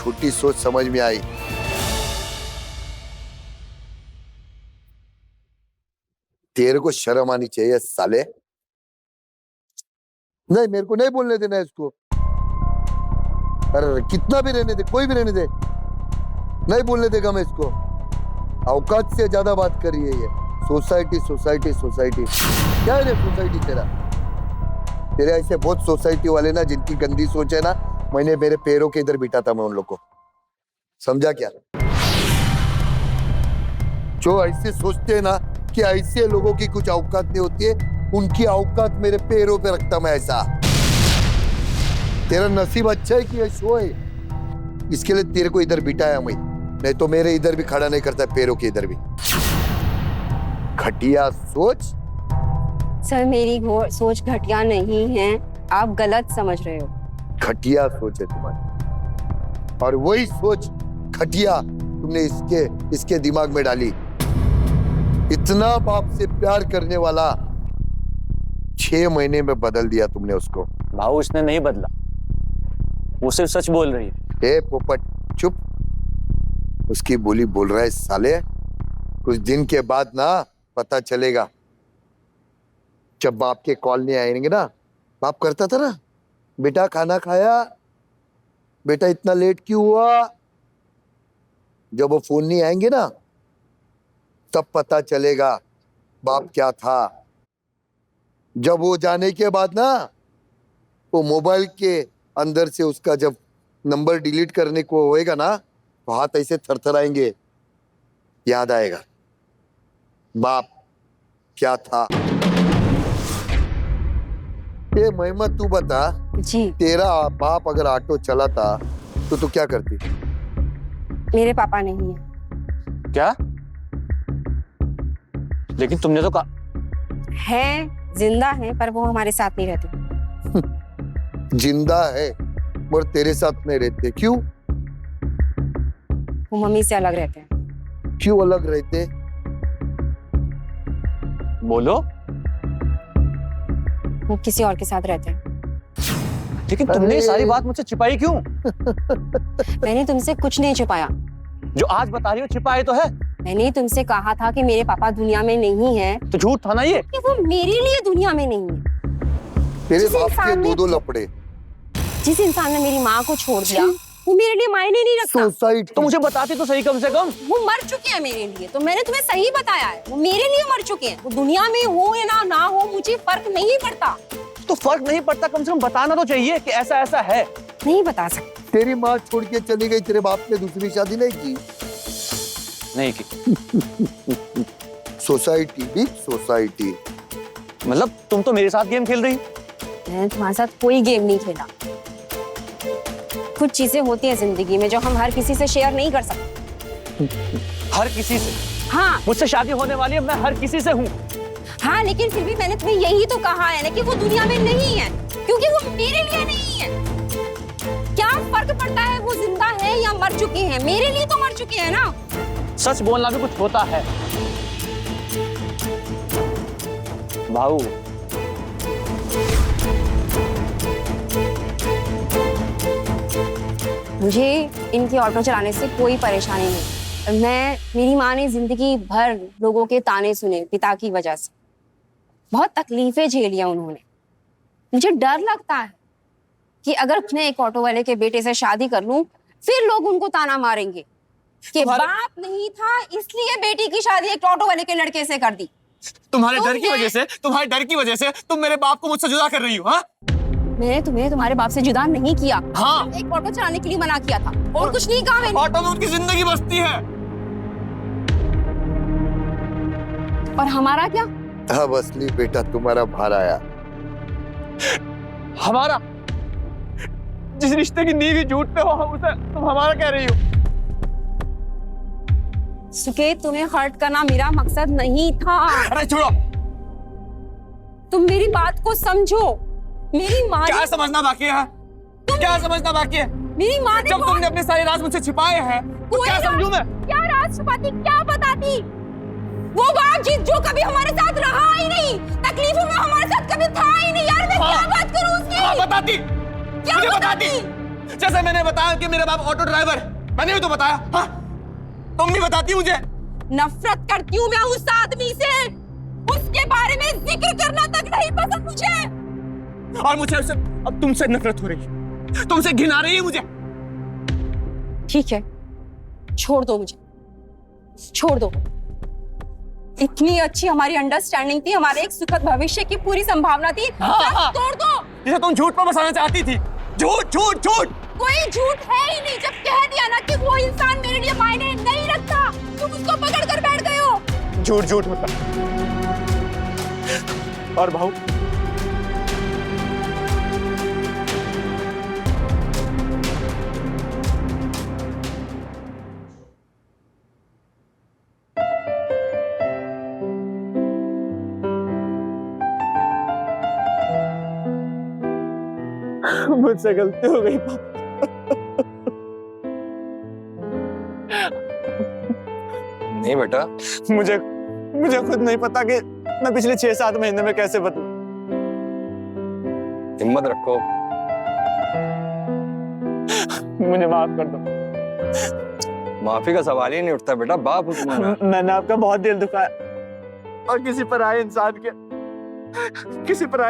छोटी सोच समझ में आई। तेरे को शर्म आनी चाहिए साले। नहीं, मेरे को नहीं बोलने देना इसको। अरे कितना भी रहने दे, कोई भी रहने दे, नहीं बोलने देगा मैं इसको। औकात से ज्यादा बात कर रही है ये। सोसाइटी सोसाइटी सोसाइटी, क्या है रे सोसाइटी तेरा? तेरे ऐसे बहुत सोसाइटी वाले ना जिनकी गंदी सोच है ना, मैंने मेरे पैरों के इधर बिठा था मैं उन लोग को, समझा क्या? जो ऐसे सोचते हैं ना कि ऐसे लोगों की कुछ औकात नहीं होती है, उनकी औकात मेरे पैरों पे रखता मैं ऐसा। तेरा नसीब अच्छा है कि ये शो है, इसके लिए तेरे को इधर बिठाया मैं, नहीं तो मेरे इधर भी खड़ा नहीं करता, पैरों के इधर भी। घटिया सोच। सर मेरी सोच घटिया नहीं है, आप गलत समझ रहे हो। घटिया सोच है तुम्हारी, और वही सोच घटिया तुमने इसके दिमाग में डाली। इतना बाप से प्यार करने वाला 6 महीने में बदल दिया तुमने उसको। भाऊ उसने नहीं बदला, वो सिर्फ सच बोल रही है। ए पोपट चुप, उसकी बोली बोल रहा है साले। कुछ दिन के बाद ना पता चलेगा। जब बाप के कॉल नहीं आएंगे ना, बाप करता था ना, बेटा खाना खाया, बेटा इतना लेट क्यों हुआ, जब वो फोन नहीं आएंगे ना तब पता चलेगा बाप क्या था। जब वो जाने के बाद ना, वो मोबाइल के अंदर से उसका जब नंबर डिलीट करने को होएगा ना, तो हाथ ऐसे थरथराएंगे, याद आएगा बाप क्या था। ये महिमा तू बता जी, तेरा बाप अगर ऑटो चलाता तो तू क्या करती? मेरे पापा नहीं है। क्या? लेकिन तुमने तो कहा। है, जिंदा है, पर वो हमारे साथ नहीं रहते। जिंदा है पर तेरे साथ नहीं रहते, क्यों? वो मम्मी से अलग रहते हैं। क्यों अलग रहते? बोलो। वो किसी और के साथ रहते हैं। लेकिन तुमने ये सारी बात मुझसे छिपाई क्यों? मैंने तुमसे कुछ नहीं छुपाया। जो आज बता रही हो छिपाई तो है। मैंने तुमसे कहा था कि मेरे पापा दुनिया में नहीं है, तो झूठ था ना ये? कि वो मेरे लिए दुनिया में नहीं है। तेरे जिस बाप के इंसान ने- 2 लपड़े। जिस इंसान ने मेरी माँ को छोड़ दिया, वो मेरे लिए मायने नहीं रखता। सोसाइटी तो मुझे बताती तो सही कम से कम। वो मर चुके हैं मेरे लिए, तो मैंने तुम्हें सही बताया है, वो मेरे लिए मर चुके हैं। वो दुनिया में हो या ना हो, मुझे फर्क नहीं पड़ता। तो फर्क नहीं पड़ता, कम से कम बताना तो चाहिए कि ऐसा ऐसा है। नहीं बता सकते। तेरी माँ छोड़ के चली गई, तेरे बाप ने दूसरी शादी नहीं की? नहीं की। सोसाइटी भी सोसाइटी। मतलब तुम तो मेरे साथ गेम खेल रही। मैंने तुम्हारे साथ कोई गेम नहीं खेला। कुछ चीजें होती हैं जिंदगी में जो हम हर किसी से शेयर नहीं कर सकते। हर किसी से? हाँ मुझसे शादी होने वाली है, मैं हर किसी से हूँ। हाँ, लेकिन फिर भी मैंने तुम्हें यही तो कहा है ना कि वो दुनिया में नहीं है, क्योंकि वो मेरे लिए नहीं है। क्या फर्क पड़ता है वो जिंदा है या मर चुके हैं? मेरे लिए तो मर चुके हैं ना। सच बोलना भी कुछ होता है भाऊ। मुझे इनकी ऑटो चलाने से कोई परेशानी नहीं। मेरी माँ ने जिंदगी भर लोगों के ताने सुने पिता की वजह से, बहुत तकलीफें झेलियां उन्होंने। मुझे डर लगता है कि अगर मैं एक ऑटो वाले के बेटे से शादी कर लूं, फिर लोग उनको ताना मारेंगे कि बाप नहीं था इसलिए बेटी की शादी एक ऑटो वाले के लड़के से कर दी। तुम्हारे डर की वजह से तुम मेरे बाप को मुझसे जुदा कर रही हो। हाँ, मैंने तुम्हें तुम्हारे बाप से जुदा नहीं किया। हाँ। एक ऑटो चलाने के लिए मना किया था और कुछ नहीं कहा मैंने। ऑटो में उनकी जिंदगी बसती है। और हमारा क्या? अब असली बेटा तुम्हारा बाहर आया। हमारा? जिस रिश्ते की नींव ही झूठ पे हो, उसे तुम हमारा कह रही हो। सुकेत, तुम्हें हर्ट करना मेरा मकसद नहीं था। अरे छोड़ो। तुम मेरी बात को समझो। मेरी माँ क्या समझना बाकी है? क्या समझना बाकी है? मेरी माँ ने जब तुमने अपने सारे राज मुझसे छिपाए हैं, तो क्या समझूं मैं? क्या राज छुपाती, क्या बताती? वो बाप जी जो कभी हमारे साथ रहा ही नहीं, तकलीफों में हमारे साथ कभी था ही नहीं। यार मैं क्या बात करूं उसकी? हाँ, बताती। क्या मुझे बताती? जैसे मैंने बताया कि मेरा बाप ऑटो ड्राइवर है, मैंने भी तो बताया। हाँ, तुम नहीं बताती मुझे। नफरत करती हूँ मैं उस आदमी से, उसके बारे में जिक्र करना तक नहीं पसंद मुझे। और मुझे उससे अब तुमसे नफरत हो रही है, तुमसे घिन आ रही है मुझे। ठीक है, छोड़ दो मुझे, छोड़ दो। इतनी अच्छी हमारी अंडरस्टैंडिंग थी, हमारे एक सुखद भविष्य की पूरी संभावना थी। सब तोड़ दो। जिसे तुम झूठ पर बसाना चाहती थी। झूठ झूठ झूठ। कोई झूठ है ही नहीं। जब कह दिया ना कि वो इंसान मेरे लिए मायने नहीं रखता, तुम उसको पकड़ कर बैठ गए हो। झूठ झूठ होता। और भाऊ, मुझसे गलती हो गई पापा। नहीं बेटा, मुझे खुद नहीं पता कि मैं पिछले 6-7 महीने में कैसे बदलूं। हिम्मत रखो। मुझे माफ कर दो। माफी का सवाल ही नहीं उठता बेटा, बाप हूं तुम्हारा। मैंने आपका बहुत दिल दुखाया और किसी पराये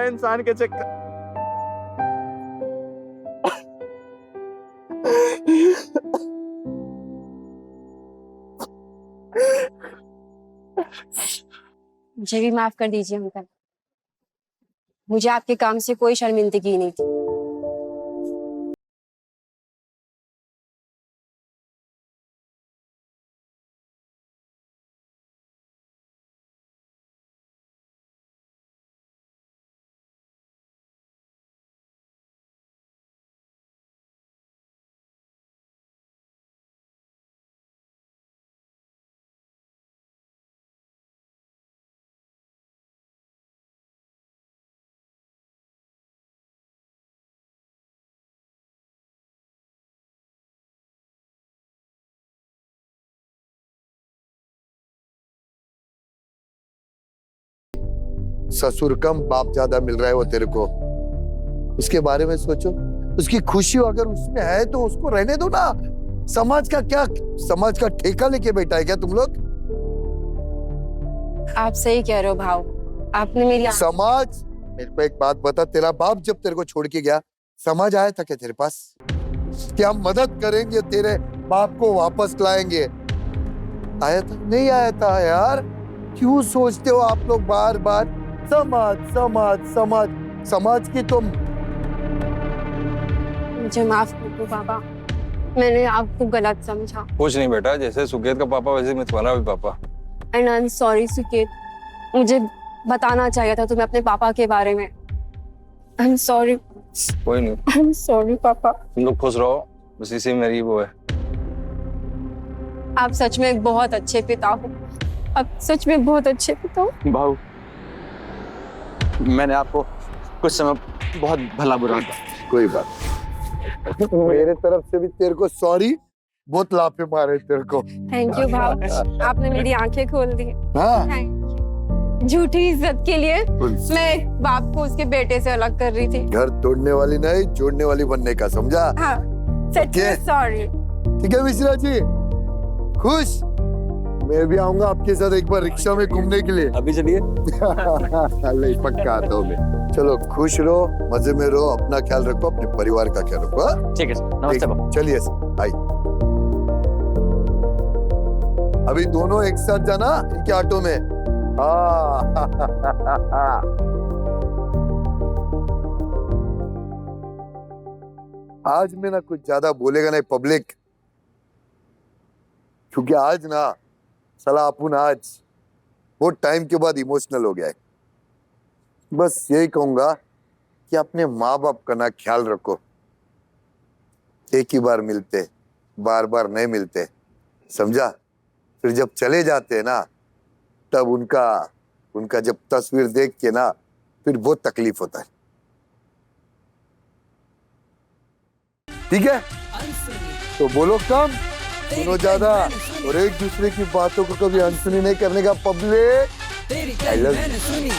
इंसान के चक्कर। मुझे भी माफ कर दीजिए अंकल, मुझे आपके काम से कोई शर्मिंदगी नहीं थी। ससुर कम बाप ज्यादा मिल रहा है वो तेरे को, उसके बारे में सोचो। उसकी खुशी अगर उसमें है तो उसको रहने दो ना। समाज का ठेका लेके बैठा है क्या तुम लोग? आप सही कह रहे हो भाव, आपने मेरी समाज, मेरे को एक बात बता, तेरा बाप जब तेरे को छोड़ के गया, समाज आया था क्या तेरे पास? क्या हम मदद करेंगे, तेरे बाप को वापस लाएंगे? आया था? नहीं आया था यार। क्यों सोचते हो आप लोग बार बार समाज समाज समाज समाज की? तुम मुझे माफ कर दो पापा, मैंने आपको गलत समझा। कुछ नहीं बेटा, जैसे सुकेत का पापा वैसे मैं तुम्हारा भी पापा। And I am sorry Suket, मुझे बताना चाहिए था तुम्हें अपने पापा के बारे में। I am sorry. कोई नहीं, आई एम सॉरी पापा। तुम लोग खुश रहो, बस इसी में मेरी वो है। आप सच में एक बहुत अच्छे पिता हो, आप सच में बहुत अच्छे पिता हो। भाऊ, मैंने आपको कुछ समय बहुत भला बुरा कहा। कोई बात मेरे तरफ से भी तेरे को सॉरी। बहुत लाफे मारे तेरे को। थैंक यू भाव, आपने मेरी आंखें खोल दी। हाँ, थैंक यू। झूठी इज्जत के लिए मैं एक बाप को उसके बेटे से अलग कर रही थी। घर तोड़ने वाली नहीं, जोड़ने वाली बनने का, समझा? हाँ, सच में सॉरी। ठीक है मिश्रा जी, खुश? मैं भी आऊंगा आपके साथ एक बार रिक्शा में घूमने के लिए। अभी चलिए। नहीं, पक्का आता हूँ मैं। चलो खुश रहो, मजे में रहो, अपना ख्याल रखो, अपने परिवार का ख्याल रखो। हाँ? ठीक है सर, नमस्ते बाबू। चलिए सर, आई। अभी दोनों एक साथ जाना इनके ऑटो में। हाँ। आज मैं ना कुछ ज्यादा बोलेगा नहीं पब्लिक, क्योंकि आज ना साला अपन आज बहुत टाइम के बाद इमोशनल हो गया है। बस यही कहूंगा कि अपने माँ बाप का ना ख्याल रखो। एक ही बार मिलते, बार बार नहीं मिलते, समझा? फिर जब चले जाते हैं ना, तब उनका जब तस्वीर देख के ना, फिर बहुत तकलीफ होता है। ठीक है, तो बोलो कम, सुनो ज्यादा, और एक दूसरे की बातों को कभी अनसुनी नहीं करने का पब्लिक। I love you.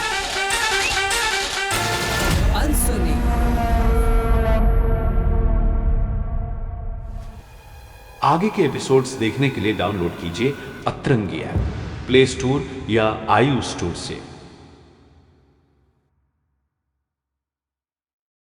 आगे के एपिसोड्स देखने के लिए डाउनलोड कीजिए अतरंगी ऐप प्ले स्टोर या आयु स्टोर से।